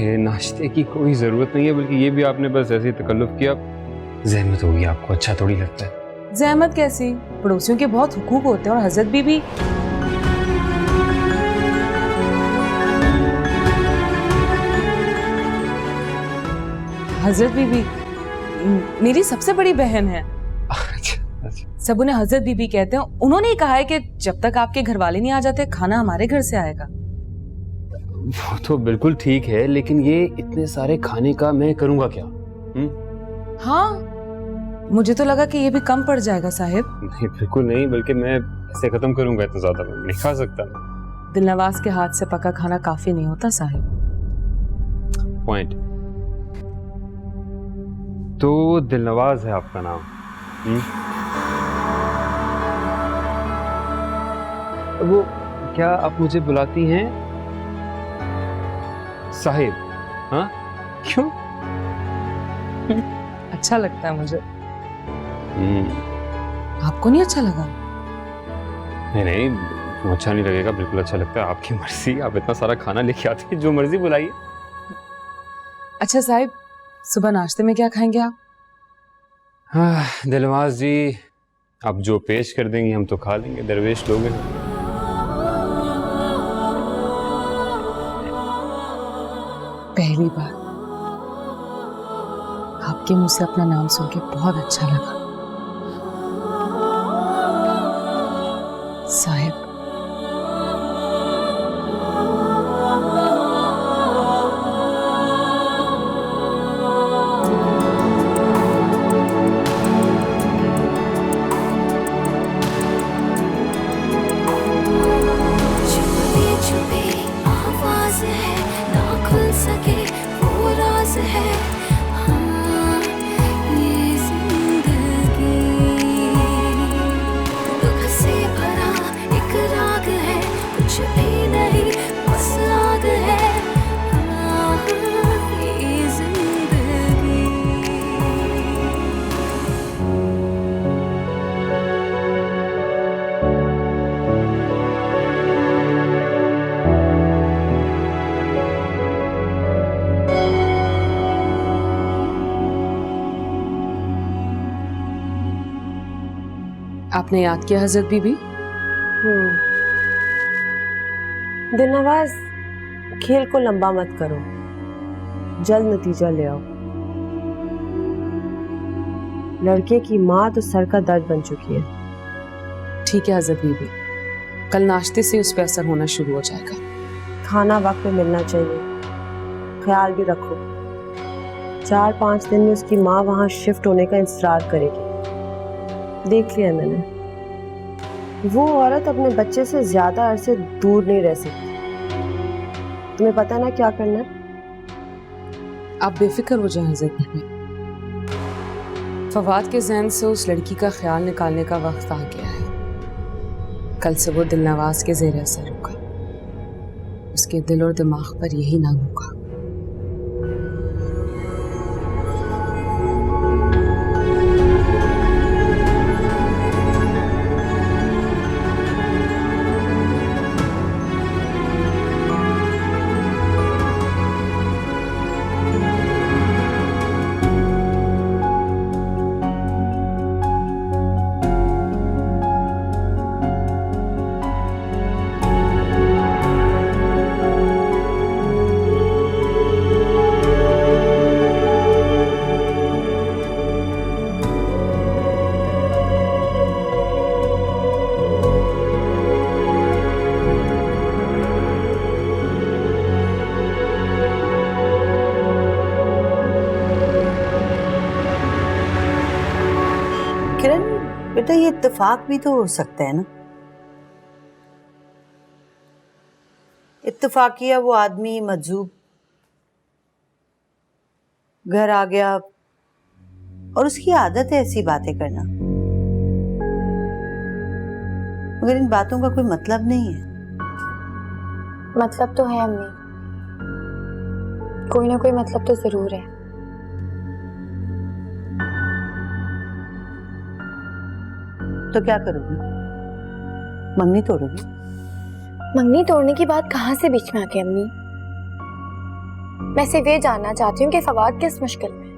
देखिए नाश्ते की कोई ज़रूरत नहीं है, बल्कि ये भी आपने बस ऐसे ही तकल्लुफ़ किया। ज़हमत होगी आपको, अच्छा थोड़ी लगता है। ज़हमत कैसी, पड़ोसियों के बहुत हुकूक होते हैं। और हजरत बीबी मेरी सबसे बड़ी बहन है। अच्छा। सब उन्हें हजरत बीबी कहते हैं। उन्होंने ही कहा है कि जब तक आपके घर वाले नहीं आ जाते खाना हमारे घर से आएगा। वो तो बिल्कुल ठीक है, लेकिन ये इतने सारे खाने का मैं करूँगा क्या? हाँ, मुझे तो लगा कि ये भी कम पड़ जाएगा साहिब। नहीं बिल्कुल नहीं, बल्कि मैं ऐसे ख़त्म करूँगा इतना ज़्यादा मैं नहीं खा सकता। दिलनवाज के हाथ से पका खाना काफी नहीं होता साहिब। पॉइंट। तो दिलनवाज है आपका नाम? वो क्या आप मुझे बुलाती हैं साहिब? हाँ, क्यों? अच्छा लगता है मुझे। आपको नहीं अच्छा लगा? नहीं, अच्छा नहीं लगेगा, बिल्कुल अच्छा लगता है, आपकी मर्जी। आप इतना सारा खाना लेके आते हैं, जो मर्जी बुलाइए। अच्छा साहिब, सुबह नाश्ते में क्या खाएंगे आप? हाँ दिलनवाज जी, आप जो पेश कर देंगे हम तो खा लेंगे, दरवेश लोग हैं। पहली बार आपके मुंह से अपना नाम सुन के बहुत अच्छा लगा साहिब। आपने याद किया हजरत बीबी? दिलनवाज, खेल को लंबा मत करो, जल्द नतीजा ले आओ। लड़के की माँ तो सर का दर्द बन चुकी है। ठीक है हजरत बीबी, कल नाश्ते से उस पर असर होना शुरू हो जाएगा। खाना वक्त पे मिलना चाहिए, ख्याल भी रखो। 4-5 दिन में उसकी माँ वहां शिफ्ट होने का इंतजार करेगी। देख लिया मैंने, वो औरत अपने बच्चे से ज्यादा अरसे दूर नहीं रह सकती। तुम्हें पता ना क्या करना है? आप बेफिक्र हो जाएं हजरत बीबी, फवाद के ज़हन से उस लड़की का ख्याल निकालने का वक्त आ गया है। कल से वो दिलनवाज के ज़ेर असर होगा, उसके दिल और दिमाग पर यही नाम होगा। बेटा ये इत्तेफाक भी तो हो सकता है ना। इत्तेफाकिया वो आदमी मजजूब घर आ गया और उसकी आदत है ऐसी बातें करना, मगर इन बातों का कोई मतलब नहीं है। मतलब तो है अम्मी, कोई ना कोई मतलब तो जरूर है। तो क्या करोगी? मंगनी तोड़ोगी? मंगनी तोड़ने की बात कहाँ से बीच में आ गई अम्मी? मैं सिर्फ ये जानना चाहती हूँ कि फवाद किस मुश्किल में है।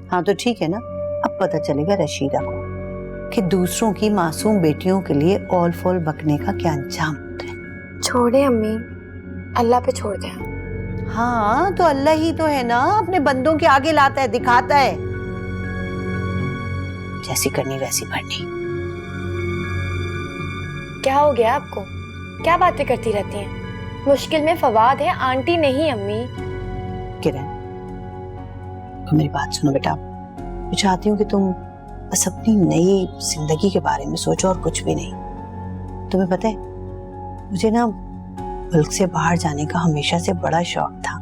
हाँ तो ठीक है ना, अब पता चलेगा रशीदा को कि दूसरों की मासूम बेटियों के लिए ऑल फॉल बकने का क्या अंजाम होता है। छोड़े अम्मी, अल्लाह पे छोड़ दें। हाँ तो अल्लाह ही तो है ना, अपने बंदों के आगे लाता है, दिखाता है। जैसी करनी वैसी भरनी। क्या हो गया आपको? क्या बातें करती रहती हैं? मुश्किल में फवाद है, आंटी नहीं अम्मी। किरण, तुम मेरी बात सुनो बेटा। मैं चाहती हूँ कि तुम बस अपनी नई जिंदगी के बारे में सोचो और कुछ भी नहीं। तुम्हें पता है, मुझे ना मुल्क से बाहर जाने का हमेशा से बड़ा शौक था।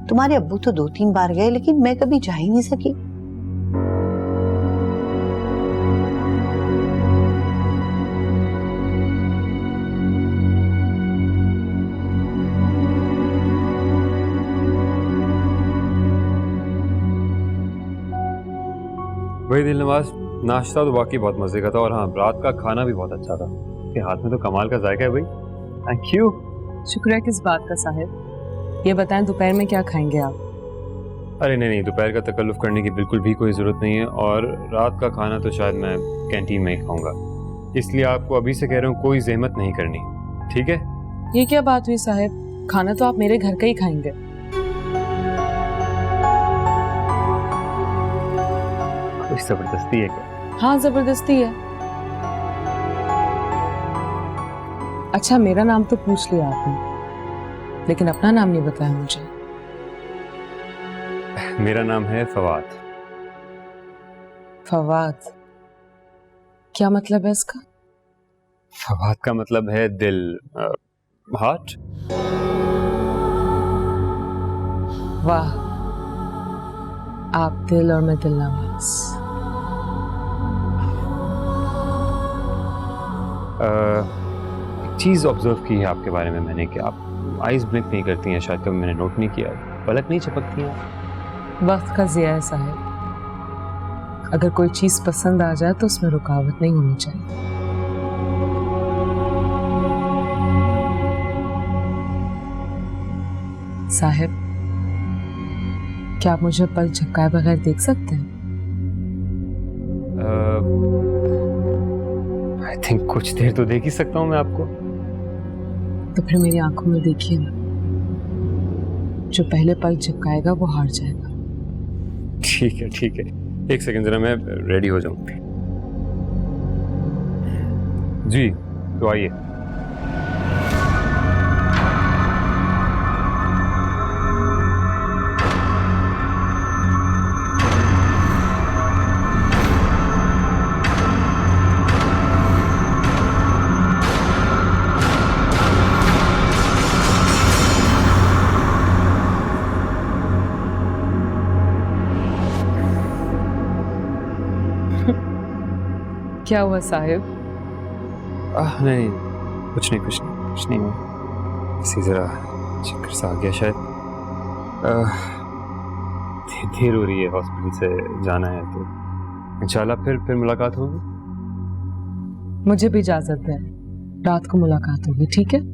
तुम्हारे अब्बू तो 2-3 बार गए, लेकिन मैं कभी जा ही नहीं सकी। वही दिलनवाज, नाश्ता तो वाकई बहुत मजे का था, और हाँ रात का खाना भी बहुत अच्छा था। के हाथ में तो कमाल का जायका है भाई। Thank you. शुक्र है किस बात का साहिब। ये बताएं दोपहर में क्या खाएंगे आप? अरे नहीं, दोपहर का तकल्लुफ करने की बिल्कुल भी कोई ज़रूरत नहीं है, और रात का खाना तो शायद मैं कैंटीन में ही खाऊंगा। इसलिए आपको अभी से कह रहा हूँ, कोई जहमत नहीं करनी, ठीक है? ये क्या बात हुई साहिब? खाना तो आप मेरे घर का ही खाएंगे। कोई ज़बरदस्ती है क्या? हाँ जबरदस्ती है। अच्छा मेरा नाम तो पूछ लिया आपने, लेकिन अपना नाम नहीं बताया मुझे। मेरा नाम है फवाद। फवाद? क्या मतलब है इसका? फवाद का मतलब है दिल, हार्ट। वाह, आप दिल और मैं दिलनवाज। एक चीज़ ऑब्जर्व की है आपके बारे में मैंने, कि आप आइज ब्लिंक नहीं करती हैं, शायद कभी मैंने नोट नहीं किया। पलक नहीं झपकती हैं। वक्त का ज़िया है साहिब। अगर कोई चीज़ पसंद आ जाए तो उसमें रुकावट नहीं होनी चाहिए। साहिब, क्या आप मुझे पल झपकाए बगैर देख सकते हैं? आई थिंक कुछ देर तो देख ही सकता हूँ मैं आपको। तो फिर मेरी आंखों में देखिए ना, जो पहले पल झपकाएगा वो हार जाएगा। ठीक है ठीक है, एक सेकंड जरा मैं रेडी हो जाऊं। जी तो आइए। क्या हुआ साहिब? नहीं, कुछ नहीं हुआ। इसी जरा चक्कर सा आ गया शायद। देर हो रही है, हॉस्पिटल से जाना है, तो इंशाल्लाह फिर मुलाकात होगी। मुझे भी इजाजत है, रात को मुलाकात होगी, ठीक है?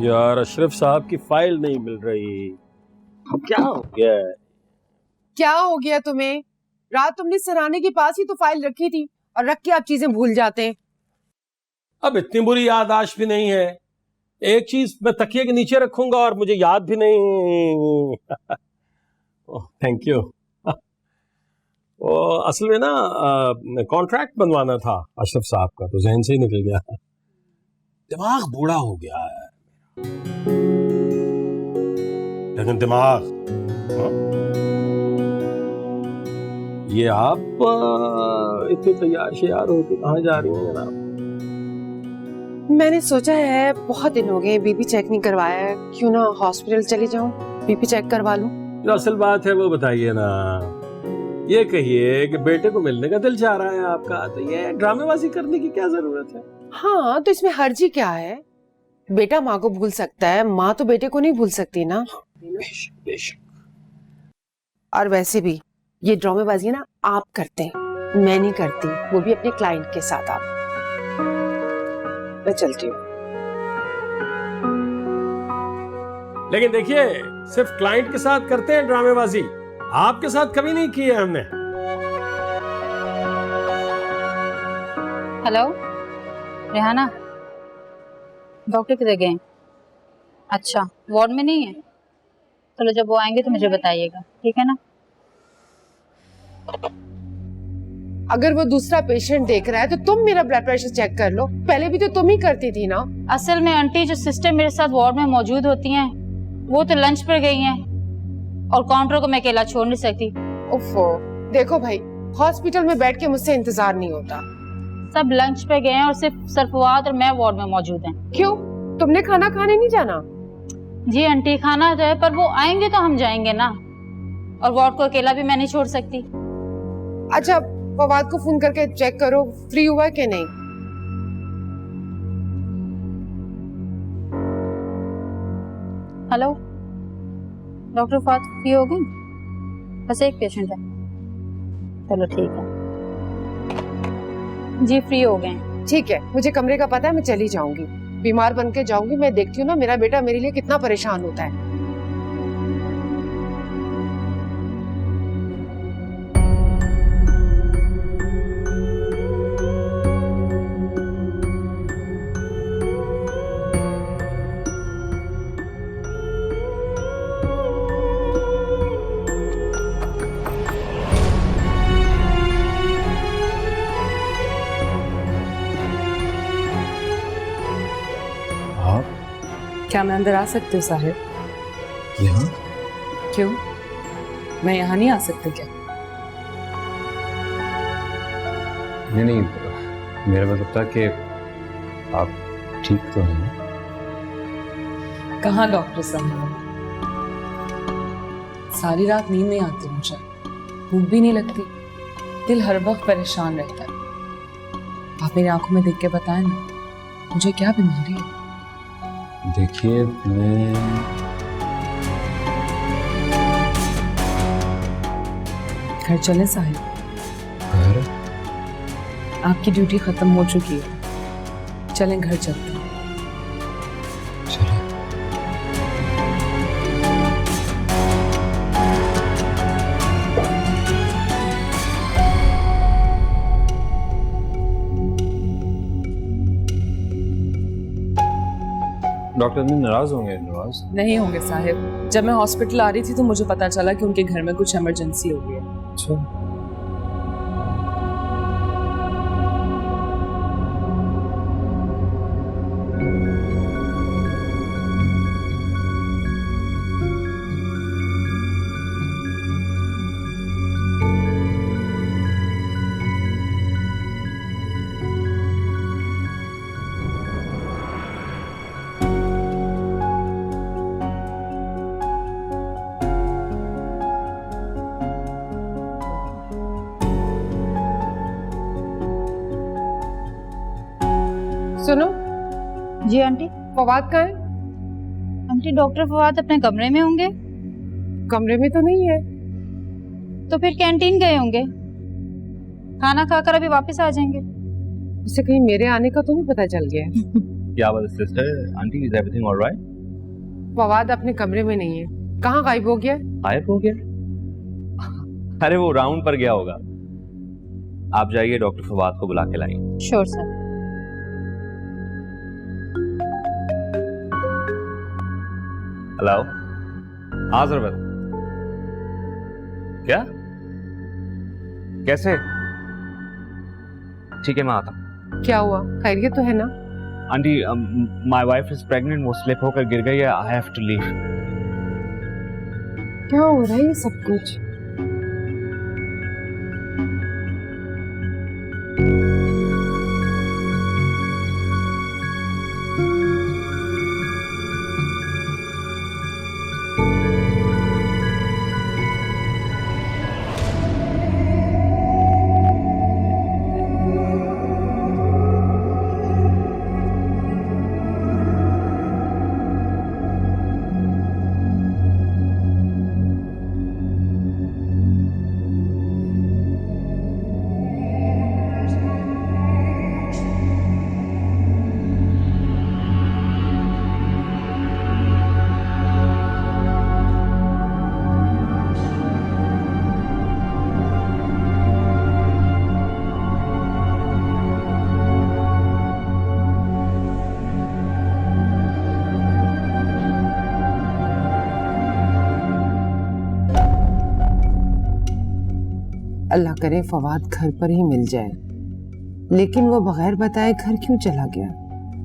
यार अशरफ साहब की फाइल नहीं मिल रही, क्या हो गया है? क्या हो गया तुम्हें? रात तुमने सराहने के पास ही तो फाइल रखी थी, और रख के आप चीजें भूल जाते हैं। अब इतनी बुरी याददाश्त भी नहीं है। एक चीज मैं तकिए के नीचे रखूंगा और मुझे याद भी नहीं। Thank you. वो असल में ना कॉन्ट्रैक्ट बनवाना था अशरफ साहब का, तो जहन से ही निकल गया। दिमाग बूढ़ा हो गया है, लेकिन दिमाग ये आप इतने तैयार श्यार होके कहाँ जा रही हैं जनाब? मैंने सोचा है बहुत दिन हो गए बीपी चेक नहीं करवाया है, क्यों ना हॉस्पिटल चली जाऊं, बीपी चेक करवा लूं। जो असल बात है वो बताइए ना। ये कहिए कि बेटे को मिलने का दिल चाह रहा है आपका, तो ये ड्रामेबाजी करने की क्या जरूरत है? हाँ तो इसमें हर्जी क्या है? बेटा माँ को भूल सकता है, माँ तो बेटे को नहीं भूल सकती ना। बेशक बेशक। और वैसे भी ये ड्रामेबाजी ना आप करते हैं, मैं नहीं करती, वो भी अपने क्लाइंट के साथ। आप मैं चलती हूँ। लेकिन देखिए, सिर्फ क्लाइंट के साथ करते हैं ड्रामेबाजी, आपके साथ कभी नहीं की है हमने। हेलो रेहाना, डॉक्टर किधर गए? अच्छा, वार्ड में नहीं है? चलो जब वो आएंगे तो मुझे बताइएगा, ठीक है ना? अगर वो दूसरा पेशेंट देख रहा है तो तुम मेरा ब्लड प्रेशर चेक कर लो, पहले भी तो तुम ही करती थी ना। असल में आंटी, जो सिस्टर मेरे साथ वार्ड में मौजूद होती हैं वो तो लंच पर गई हैं और काउंटर को मैं अकेला छोड़ नहीं सकती। उफ़ो, देखो भाई, हॉस्पिटल में बैठ के मुझसे इंतजार नहीं होता। सब लंच पे गए हैं और सिर्फ सरफवाद और मैं वार्ड में मौजूद हैं। क्यों, तुमने खाना खाने नहीं जाना? जी आंटी, खाना तो है, पर वो आएंगे तो हम जाएंगे ना, और वार्ड को अकेला भी मैं नहीं छोड़ सकती। अच्छा, फवाद को फोन करके चेक करो फ्री हुआ है कि नहीं। हेलो डॉक्टर फवाद, फ्री हो गए? बस एक पेशेंट है। चलो ठीक है जी, फ्री हो गए। ठीक है, मुझे कमरे का पता है, मैं चली जाऊंगी, बीमार बन के जाऊंगी। मैं देखती हूँ ना मेरा बेटा मेरे लिए कितना परेशान होता है। क्या मैं अंदर आ सकती हूँ साहिब? यहाँ? क्यों, मैं यहाँ नहीं आ सकती क्या? नहीं, मेरा मतलब था कि आप ठीक तो हैं? कहाँ डॉक्टर साहब, सारी रात नींद नहीं आती मुझे, भूख भी नहीं लगती, दिल हर वक्त परेशान रहता है। आप मेरी आंखों में देख के बताएं ना, मुझे क्या बीमारी है? देखिए, मैं घर चले साहिब? घर? आपकी ड्यूटी खत्म हो चुकी है, चलें घर चलते हैं। चलिए। डॉक्टर ने नाराज होंगे? नवाज नहीं होंगे साहिब, जब मैं हॉस्पिटल आ रही थी तो मुझे पता चला कि उनके घर में कुछ इमरजेंसी हो गई है। अच्छा, सुनो, जी आंटी। फवाद कहाँ है? आंटी, डॉक्टर फवाद अपने कमरे में होंगे। कमरे में तो नहीं है। तो फिर कैंटीन गए होंगे, खाना खाकर अभी वापस आ जाएंगे। उसे कहीं मेरे आने का तो नहीं पता चल गया है? क्या बात है sister, aunty is everything alright? Fawad अपने कमरे में नहीं है, कहाँ गायब हो गया? गायब हो गया? अरे वो राउंड पर गया होगा। आप जाइए, डॉक्टर फवाद को बुला के लाइए। Sure sir. हेलो, हाँ सरबत, क्या? कैसे? ठीक है, मैं आता हूँ। क्या हुआ, खैरियत तो है ना? Aunty, my wife is pregnant, वो स्लिप होकर गिर गई है, आई हैव टू लीव। क्या हो रहा है ये सब कुछ? अल्लाह करे फवाद घर पर ही मिल जाए, लेकिन वो बगैर बताए घर क्यों चला गया?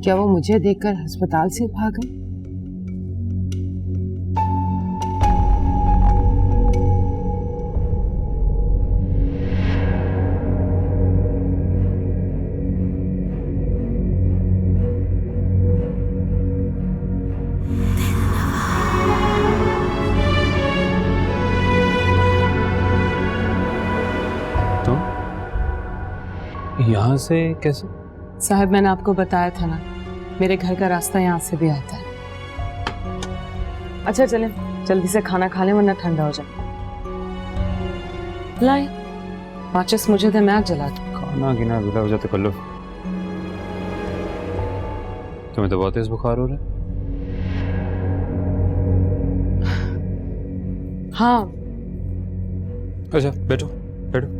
क्या वो मुझे देखकर अस्पताल से भागा? यहाँ से कैसे? साहब, मैंने आपको बताया था ना, मेरे घर का रास्ता यहाँ से भी आता है। अच्छा चलें, जल्दी से खाना खा लें वरना ठंडा हो जाए। लाए माचिस मुझे दे, मैं आग जला दूं। खाना गिना बिला हो जाते कल्लू। तुम्हें तो बहुत तेज बुखार हो रहा है। हाँ अच्छा बैठो बैठो।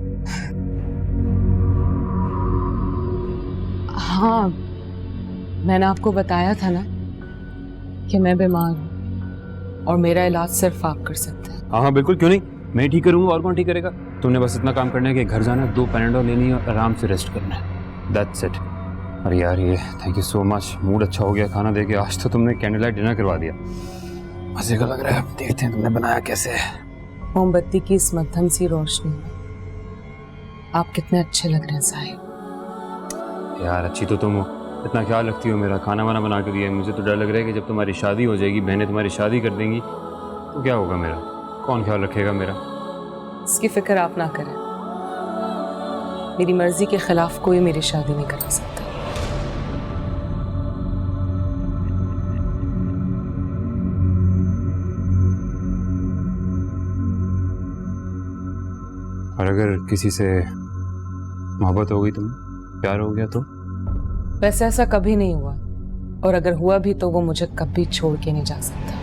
हाँ, मैंने आपको बताया था ना कि मैं बीमार हूँ और मेरा इलाज सिर्फ आप कर सकते हैं। हाँ हाँ बिल्कुल, क्यों नहीं, मैं ठीक करूँगा, और कौन ठीक करेगा। तुमने बस इतना काम करना है कि घर जाना, 2 पैनाडोल लेनी है और आराम से रेस्ट करना है, दैट्स इट। अरे यार ये thank you so much, mood अच्छा हो गया खाना देके। आज तो तुमने कैंडल लाइट डिनर करवा दिया, मजे का लग रहा है। देखते हैं तुमने बनाया कैसे है। मोमबत्ती की इस मध्यम सी रोशनी में आप कितने अच्छे लग रहे हैं साहिब। यार अच्छी तो तुम हो, इतना ख्याल रखती हो मेरा, खाना वाना बना के दिया है। मुझे तो डर लग रहा है कि जब तुम्हारी शादी हो जाएगी, बहनें तुम्हारी शादी कर देंगी तो क्या होगा मेरा, कौन ख्याल रखेगा मेरा। इसकी फिक्र आप ना करें, मेरी मर्जी के खिलाफ कोई मेरी शादी नहीं करा सकता। और अगर किसी से मोहब्बत हो गई, तुम्हें प्यार हो गया तो? वैसे ऐसा कभी नहीं हुआ, और अगर हुआ भी तो वो मुझे कभी छोड़ के नहीं जा सकता।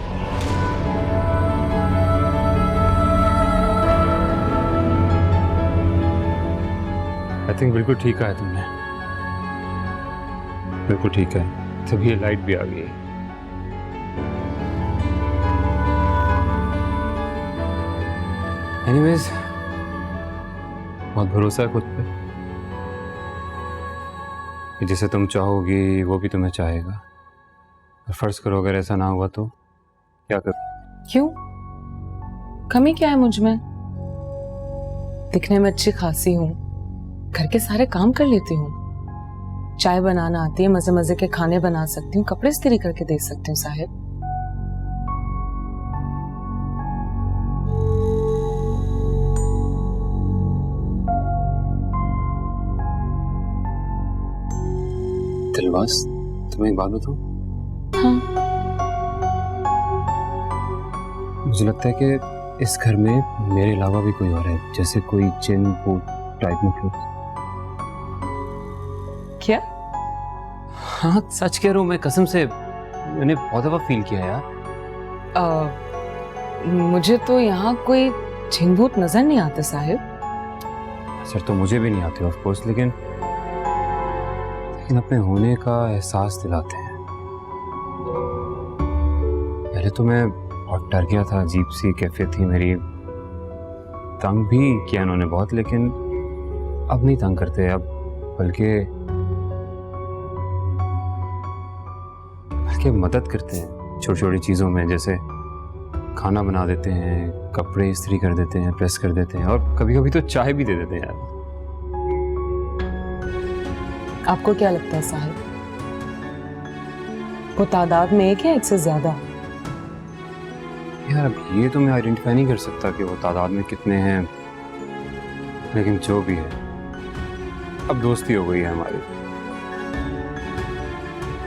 आई थिंक बिल्कुल ठीक कहा है तुमने, बिल्कुल ठीक है। तभी ये लाइट भी आ गई है। एनीवेज, बहुत भरोसा है खुद पे कि जिसे तुम चाहोगी वो भी तुम्हें चाहेगा। फर्ज करो अगर ऐसा ना हुआ तो क्या कर? क्यों, कमी क्या है मुझ में? दिखने में अच्छी खासी हूँ, घर के सारे काम कर लेती हूँ, चाय बनाना आती है, मजे मजे के खाने बना सकती हूँ, कपड़े इस्त्री करके दे सकती हूँ साहिब। दिलवास, तुम्हें एक बात बताऊं? हाँ। मुझे लगता है कि इस घर में मेरे अलावा भी कोई और है, जैसे कोई जिन भूत टाइप में कुछ। क्या? हाँ सच कह रहा हूँ मैं, कसम से, मैंने बहुत दफा फील किया यार। मुझे तो यहाँ कोई जिन भूत नजर नहीं आते साहिब। सर तो मुझे भी नहीं आते ऑफ कोर्स, लेकिन अपने होने का एहसास दिलाते हैं। पहले तो मैं बहुत डर गया था, अजीब सी कैफियत थी मेरी, तंग भी किया इन्होंने बहुत, लेकिन अब नहीं तंग करते, अब बल्कि मदद करते हैं छोटी छोटी चीज़ों में, जैसे खाना बना देते हैं, कपड़े इस्त्री कर देते हैं, प्रेस कर देते हैं, और कभी कभी तो चाय भी दे देते हैं यार। आपको क्या लगता है साहिब, वो तादाद में एक है एक से ज्यादा? यार अब ये तो मैं आइडेंटिफाई नहीं कर सकता कि वो तादाद में कितने हैं, लेकिन जो भी है अब दोस्ती हो गई है हमारी।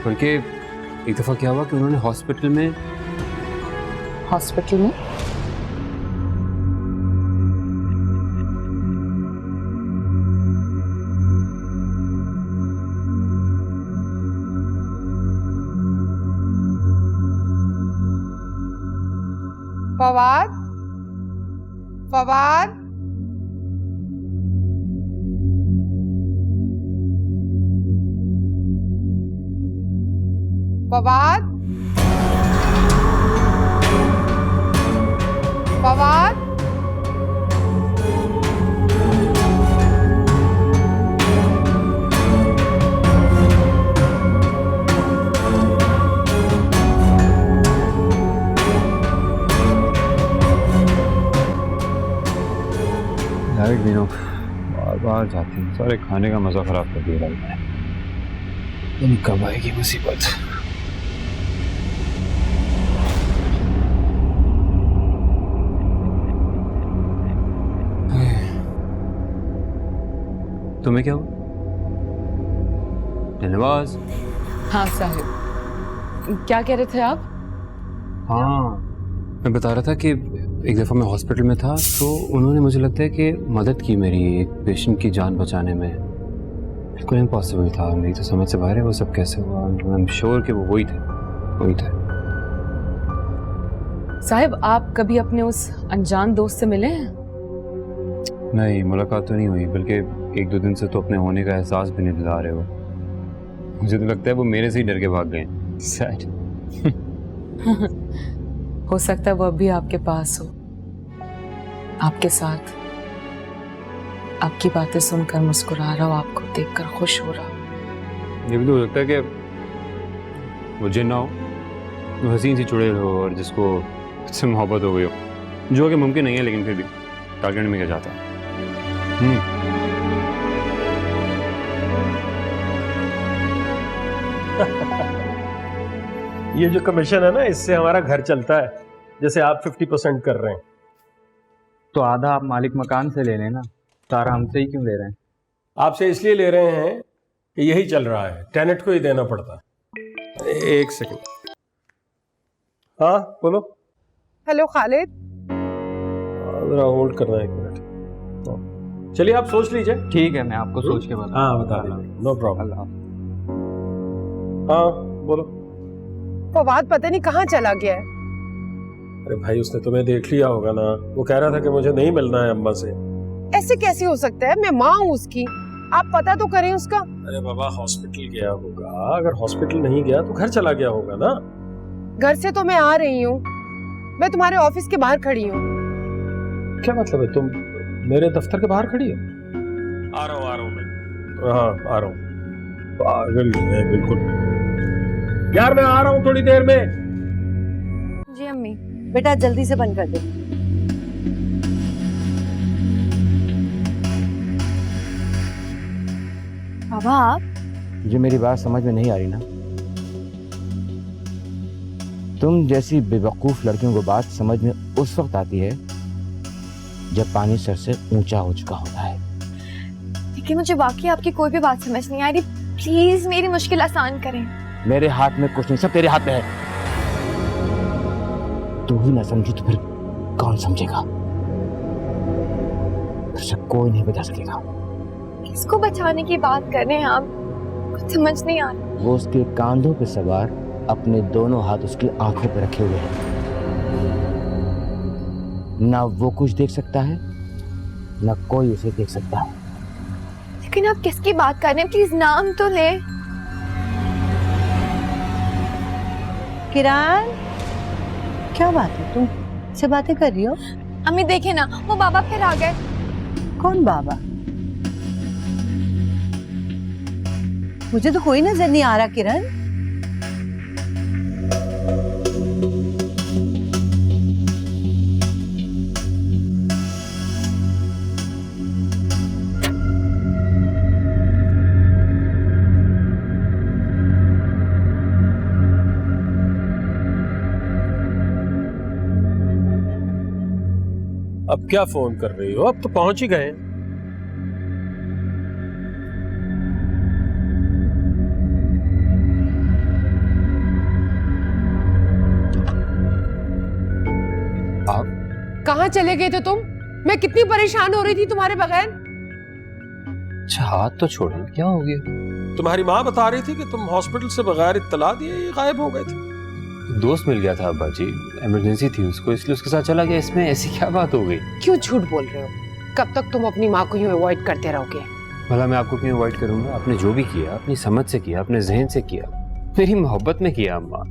बल्कि एक दफ़ा क्या हुआ कि उन्होंने हॉस्पिटल में फवाद, फवाद, फवाद, फवाद, लाइट भी बार बार जाती है, सारे खाने का मज़ा ख़राब कर दिया है। कब आएगी मुसीबत। तुम्हें क्या हुआ नवाज? हाँ साहिब, क्या कह रहे थे आप? हाँ, मैं बता रहा था कि एक दफ़ा मैं हॉस्पिटल में था तो उन्होंने मुझे लगता है कि मदद की मेरी एक पेशेंट की जान बचाने में। बिल्कुल इम्पॉसिबल था, मेरी तो समझ से बाहर है वो सब कैसे हुआ। आई एम श्योर कि वो वही थे। साहिब, आप कभी अपने उस अनजान दोस्त से मिले हैं? नहीं, मुलाकात तो नहीं हुई, बल्कि एक दो दिन से तो अपने होने का एहसास भी नहीं दिला रहे हो। मुझे तो लगता है वो मेरे से ही डर के भाग गए। सैड। हो सकता है वो अभी आपके पास हो, आपके साथ, आपकी बातें सुनकर मुस्कुरा रहा हो, आपको देखकर खुश हो रहा हो। ये भी तो हो सकता है कि वो जिन्ना हो, वो हसीन सी चुड़ैल हो और जिसको उससे मोहब्बत हो गई हो, जो कि मुमकिन नहीं है, लेकिन फिर भी टारगेट में क्या जाता है। ये जो कमीशन है ना, इससे हमारा घर चलता है। जैसे आप 50% कर रहे हैं तो आधा आप मालिक मकान से ले लेना, सारा हमसे ही क्यों ले रहे हैं? आपसे इसलिए ले रहे हैं कि यही चल रहा है, टेनेंट को ही देना पड़ता है। एक सेकंड, हाँ बोलो। हेलो खालिद, जरा होल्ड करना एक मिनट। चलिए आप सोच लीजिए। ठीक है, मैं आपको सोच के बता। हाँ बता दीजिए, नो प्रॉब्लम। हाँ बोलो। फवाद पता नहीं कहाँ चला गया है। अरे भाई, उसने तुम्हें देख लिया होगा ना, वो कह रहा था कि मुझे नहीं मिलना है अम्मा से। ऐसे कैसे हो सकता है? मैं माँ हूँ उसकी, आप पता तो करें उसका। अरे बाबा, हॉस्पिटल गया होगा, अगर हॉस्पिटल नहीं गया तो घर चला गया होगा ना। घर से तो मैं आ रही हूँ, मैं तुम्हारे ऑफिस के बाहर खड़ी हूँ। क्या मतलब है, तुम मेरे दफ्तर के बाहर खड़ी हो? आ रहा हूँ मैं। हाँ आ रहा हूँ। पागल है बिल्कुल यार, मैं आ रहा हूँ थोड़ी देर में। जी अम्मी। बेटा जल्दी से बंद कर दे। बाबा आप? मुझे मेरी बात समझ में नहीं आ रही ना? तुम जैसी बेवकूफ लड़कियों को बात समझ में उस वक्त आती है जब पानी सर से ऊंचा हो चुका होता है। लेकिन मुझे वाकई आपकी कोई भी बात समझ नहीं आ रही, प्लीज मेरी मुश्किल आसान करें। मेरे हाथ में कुछ नहीं, सब तेरे हाथ में है। तू ही ना समझी तो फिर कौन समझेगा? कोई नहीं बचा सकेगा। किसको बचाने की बात कर रहे हैं आप? कुछ समझ नहीं आ रहा। वो उसके कांधों पे सवार अपने दोनों हाथ उसकी आंखों पे रखे हुए हैं। ना वो कुछ देख सकता है, ना कोई उसे देख सकता है। लेकिन आप किसकी बात कर रहे हैं? प्लीज नाम तो ले। किरण, क्या बात है, तुम से बातें कर रही हो? अम्मी देखे ना, वो बाबा फिर आ गए। कौन बाबा? मुझे तो कोई नजर नहीं आ रहा किरण। अब क्या फोन कर रही हो? अब तो पहुंच ही गए। कहाँ चले गए थे तुम? मैं कितनी परेशान हो रही थी तुम्हारे बगैर। अच्छा हाथ तो छोड़े, क्या हो गया? तुम्हारी माँ बता रही थी कि तुम हॉस्पिटल से बगैर इत्तला दिए ये गायब हो गए थे। दोस्त मिल गया था अब्बा जी, इमरजेंसी थी उसको, इसलिए उसके साथ चला गया। इसमें ऐसी क्या बात हो गई? क्यों झूठ बोल रहे हो? कब तक तुम अपनी माँ को यूं अवॉइड करते रहोगे? भला मैं आपको क्यों अवॉइड करूंगा? आपने जो भी किया अपनी समझ से किया, अपने जहन से किया, मेरी मोहब्बत में किया अम्मा,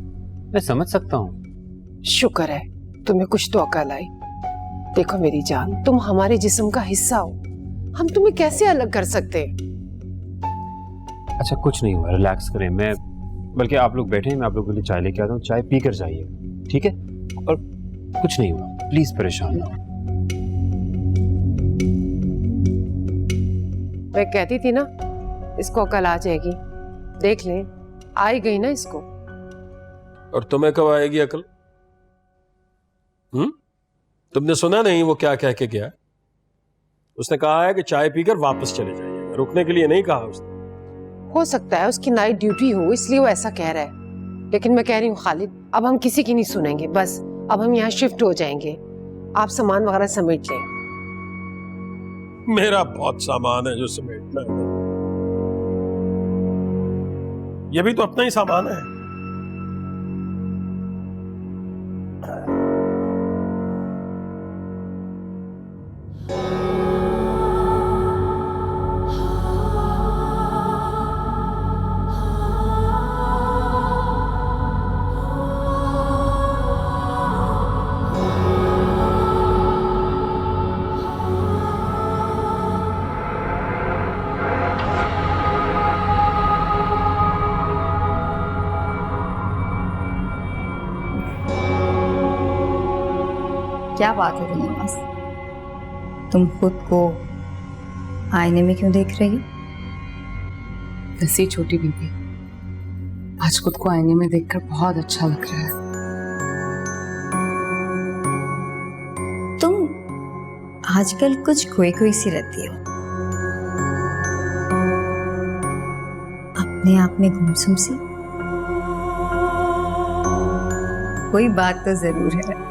मैं समझ सकता हूँ। शुक्र है तुम्हें कुछ तो अकल आई। देखो मेरी जान, तुम हमारे जिस्म का हिस्सा हो, हम तुम्हें कैसे अलग कर सकते? अच्छा कुछ नहीं हुआ, रिलैक्स करें। मैं बल्कि आप लोग बैठे हैं, मैं आप लोगों के लिए चाय लेके आता हूँ, चाय पी कर जाइए, ठीक है? और कुछ नहीं हुआ, प्लीज परेशान ना हो। मैं कहती थी ना इसको अकल आ जाएगी, देख ले आ ही गई ना इसको। और तुम्हें कब आएगी अकल? तुमने सुना नहीं वो क्या कह के गया? उसने कहा है कि चाय पीकर वापस चले जाइए, रुकने के लिए नहीं कहा उसने। हो सकता है उसकी नाइट ड्यूटी हो इसलिए वो ऐसा कह रहा है, लेकिन मैं कह रही हूँ खालिद, अब हम किसी की नहीं सुनेंगे, बस अब हम यहाँ शिफ्ट हो जाएंगे। आप सामान वगैरह समेट लें। मेरा बहुत सामान है जो समेटना है, ये भी तो अपना ही सामान है। क्या बात है तुम्हारे पास? तुम खुद को आईने में क्यों देख रही? ऐसी छोटी बीबी, आज खुद को आईने में देखकर बहुत अच्छा लग रहा है। तुम आजकल कुछ खोई खोई सी रहती हो, अपने आप में गुमसुम सी। कोई बात तो जरूर है।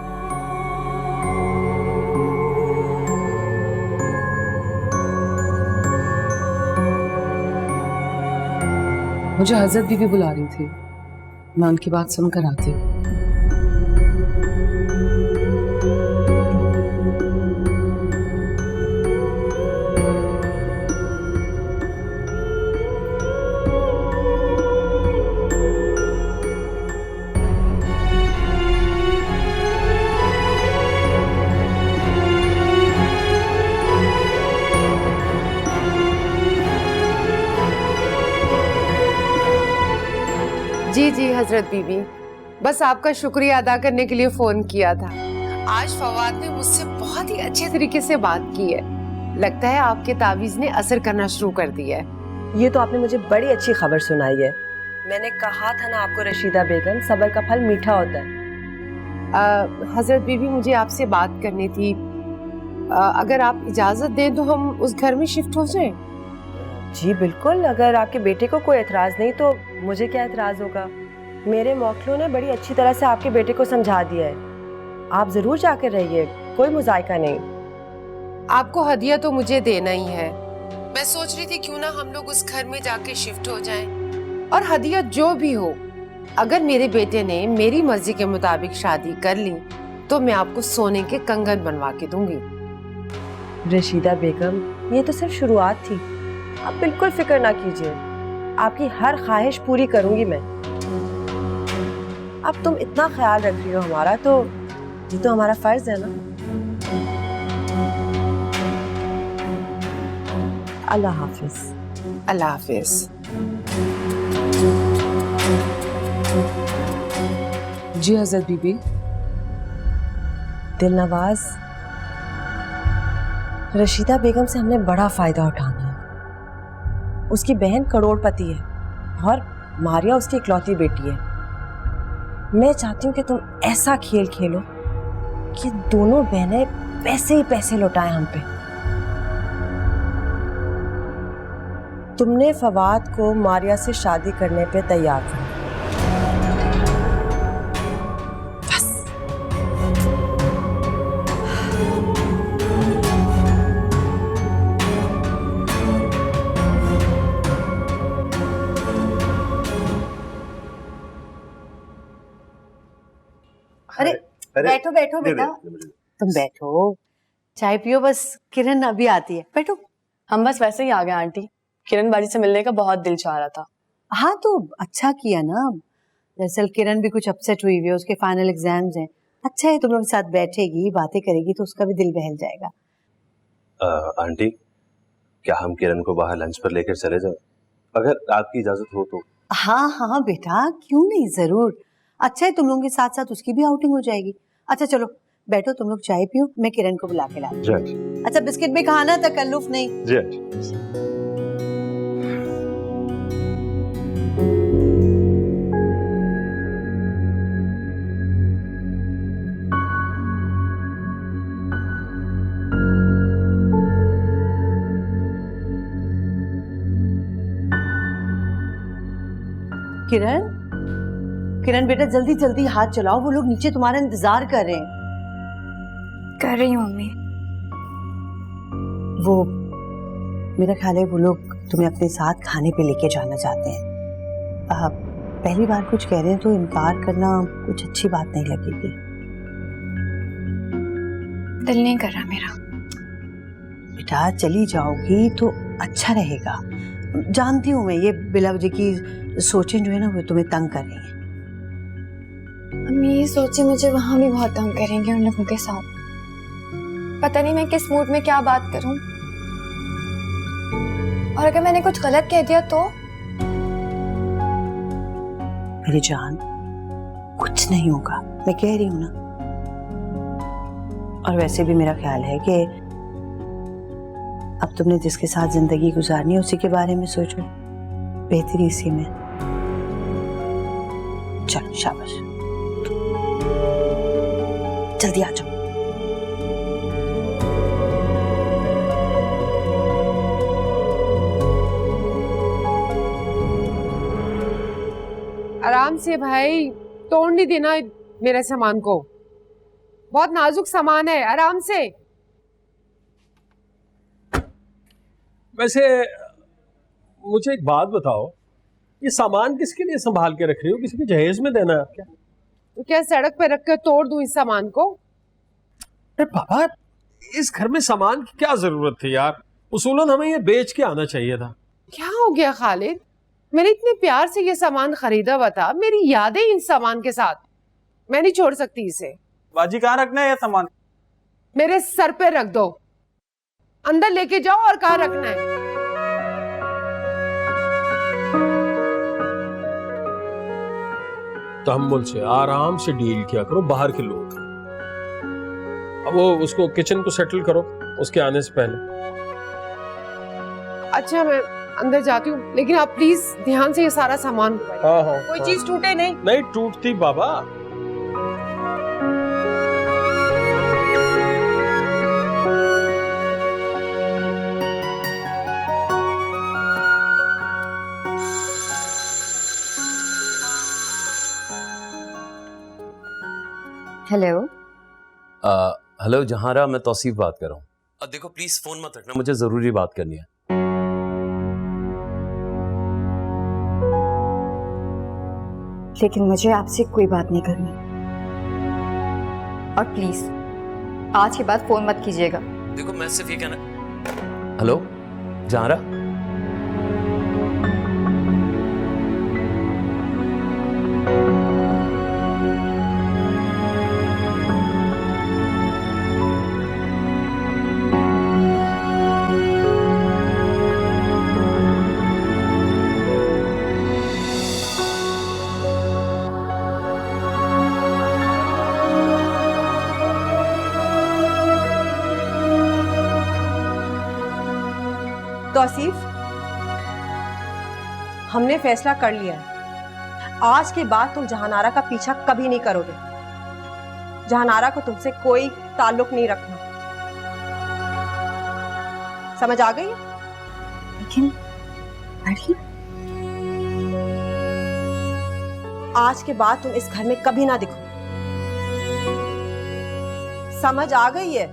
मुझे हजरत बीबी बुला रही थी, मैं उनकी बात सुनकर आती हूँ। जी जी हजरत बीबी, बस आपका शुक्रिया अदा करने के लिए फोन किया था। आज फवाद ने मुझसे बहुत ही अच्छे तरीके से बात की है, लगता है आपके तावीज ने असर करना शुरू कर दिया है। ये तो आपने मुझे बड़ी अच्छी खबर सुनाई है। मैंने कहा था ना आपको रशीदा बेगम, सब्र का फल मीठा होता है। हजरत बीबी मुझे आपसे बात करनी थी, अगर आप इजाजत दें तो हम उस घर में शिफ्ट हो जाएं। जी बिल्कुल, अगर आपके बेटे को कोई एतराज नहीं तो मुझे क्या एतराज होगा। मेरे मौखलों ने बड़ी अच्छी तरह से आपके बेटे को समझा दिया है, आप जरूर जाकर रहिए, कोई मुजायका नहीं। आपको हदिया तो मुझे देना ही है, मैं सोच रही थी क्यों ना हम लोग उस घर में जाके शिफ्ट हो जाएं। और हदिया जो भी हो, अगर मेरे बेटे ने मेरी मर्जी के मुताबिक शादी कर ली तो मैं आपको सोने के कंगन बनवा के दूंगी। रशीदा बेगम, ये तो सिर्फ शुरुआत थी, आप बिल्कुल फिक्र ना कीजिए, आपकी हर ख्वाहिश पूरी करूंगी मैं। अब तुम इतना ख्याल रख रही हो हमारा, तो ये तो हमारा फर्ज है ना। अल्लाह हाफिज। अल्लाह हाफिज। जी हजरत बीबी। दिलनवाज, रशीदा बेगम से हमने बड़ा फायदा उठाना है। उसकी बहन करोड़पति है और मारिया उसकी इकलौती बेटी है। मैं चाहती हूँ कि तुम ऐसा खेल खेलो कि दोनों बहनें पैसे ही पैसे लौटाएं हम पे। तुमने फवाद को मारिया से शादी करने पे तैयार करना। अरे बैठो बैठो बेटा, तुम बैठो, चाय पियो। बस किरण अभी आती है, बैठो। हम बस वैसे ही आ गए आंटी। किरण बाजी से मिलने का बहुत दिल चाह रहा था। हाँ तो अच्छा किया ना। दरअसल किरण भी कुछ अपसेट हुई हुई है, उसके फाइनल एग्जाम्स हैं। अच्छा है तुम लोग के साथ बैठेगी, बातें करेगी तो उसका भी दिल बहल जाएगा। आंटी, क्या हम किरण को बाहर लंच पर लेकर चले जाए, अगर आपकी इजाजत हो तो? हाँ हाँ बेटा, क्यों नहीं, जरूर। अच्छा है तुम लोगों के साथ साथ उसकी भी आउटिंग हो जाएगी। अच्छा चलो बैठो, तुम लोग चाय पियो, मैं किरण को बुला के लाती हूँ। अच्छा बिस्किट भी खाना, तकल्लुफ नहीं। जी। किरण, किरण बेटा जल्दी जल्दी हाथ चलाओ, वो लोग नीचे तुम्हारा इंतजार कर रहे हैं। कर रही हूँ मम्मी। वो मेरा ख्याल है वो लोग तुम्हें अपने साथ खाने पे लेके जाना चाहते हैं। पहली बार कुछ कह रहे हैं तो इनकार करना कुछ अच्छी बात नहीं लगेगी। दिल नहीं कर रहा मेरा। बेटा चली जाओगी तो अच्छा रहेगा। जानती हूँ मैं, ये बिला वजह की सोचें जो है ना वो तुम्हें तंग कर रही हैं। मम्मी ये सोचे मुझे वहां भी बहुत तंग करेंगे उन लोगों के साथ। पता नहीं मैं किस मूड में क्या बात करूं, और अगर मैंने कुछ गलत कह दिया तो? मेरी जान, कुछ नहीं होगा, मैं कह रही हूं ना। और वैसे भी मेरा ख्याल है कि अब तुमने जिसके साथ जिंदगी गुजारनी है उसी के बारे में सोचो, बेहतरी इसी में। चलो शाबाश, जल्दी आ जाओ। आराम से भाई, तोड़ नहीं देना मेरे सामान को, बहुत नाजुक सामान है, आराम से। वैसे मुझे एक बात बताओ, ये सामान किसके लिए संभाल के रख रही हो? किसी के जहेज में देना है क्या? तो क्या सड़क पे रख कर तोड़ दूं इस सामान को? अरे बाबा, इस घर में सामान की क्या जरूरत थी यार? उसूलन हमें ये बेच के आना चाहिए था। क्या हो गया खालिद? मैंने इतने प्यार से ये सामान खरीदा हुआ था, मेरी यादें इन सामान के साथ, मैं नहीं छोड़ सकती इसे। बाजी कहाँ रखना है ये सामान? मेरे सर पे रख दो, अंदर लेके जाओ। और कहाँ रखना है? तहम्मुल से आराम से डील किया करो बाहर के लोग। अब वो उसको किचन को सेटल करो उसके आने से पहले। अच्छा मैं अंदर जाती हूँ, लेकिन आप प्लीज ध्यान से ये सारा सामान, हाँ हाँ, कोई चीज टूटे नहीं। नहीं टूटती बाबा। हेलो। हेलो जहांरा, मैं तौसीफ बात कर रहा हूँ। देखो प्लीज फोन मत रखना, मुझे जरूरी बात करनी है। लेकिन मुझे आपसे कोई बात नहीं करनी, और प्लीज आज के बाद फोन मत कीजिएगा। देखो मैं सिर्फ ये कहना। हेलो जहांरा, तौसीफ, हमने फैसला कर लिया है, आज के बाद तुम जहानारा का पीछा कभी नहीं करोगे। जहानारा को तुमसे कोई ताल्लुक नहीं रखना, समझ आ गई? लेकिन अरे आज के बाद तुम इस घर में कभी ना दिखो, समझ आ गई है?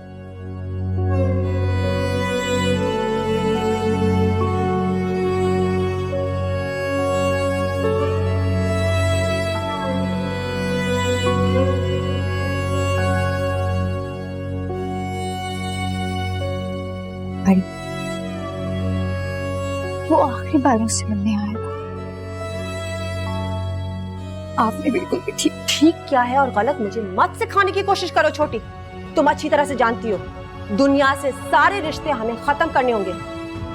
वो आखिरी बार मुझसे मिलने आया था। आपने बिल्कुल भी ठीक क्या है और गलत मुझे मत सिखाने की कोशिश करो छोटी। तुम अच्छी तरह से जानती हो, दुनिया से सारे रिश्ते हमें खत्म करने होंगे।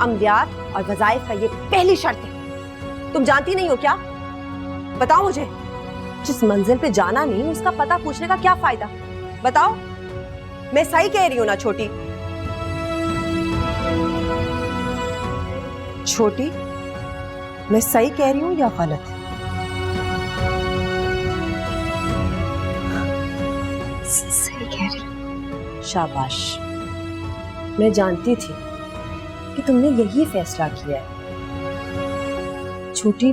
अम्बियात और वज़ाइफ का ये पहली शर्त है। तुम जानती नहीं हो क्या? बताओ मुझे, जिस मंजिल पे जाना नहीं उसका पता पूछने का क्या फायदा? बताओ, मैं सही कह रही हूं ना छोटी? छोटी, मैं सही कह रही हूं या गलत? सही कह रही हूं। शाबाश, मैं जानती थी कि तुमने यही फैसला किया है। छोटी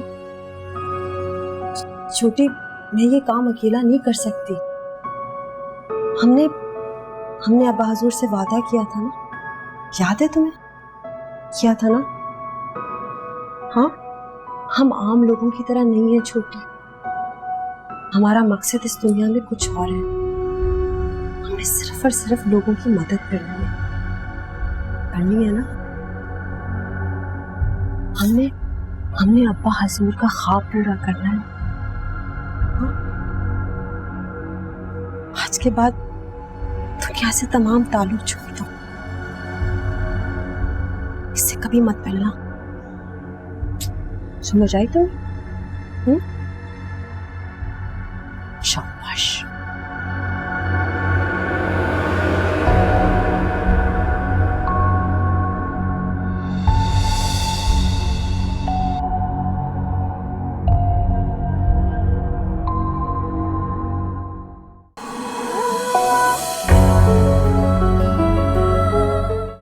छोटी, मैं ये काम अकेला नहीं कर सकती। हमने अब्बा हुजूर से वादा किया था ना, याद है तुम्हें? किया था ना? हाँ, हम आम लोगों की तरह नहीं है छोटी। हमारा मकसद इस दुनिया में कुछ और है। हमें सिर्फ और सिर्फ लोगों की मदद करनी है ना? हमने अब्बा हुजूर का ख्वाब पूरा करना है। हाँ? आज के बाद दुनिया से तमाम ताल्लुक छोड़ दो, इससे कभी मत मिलना। समझ आई तुम?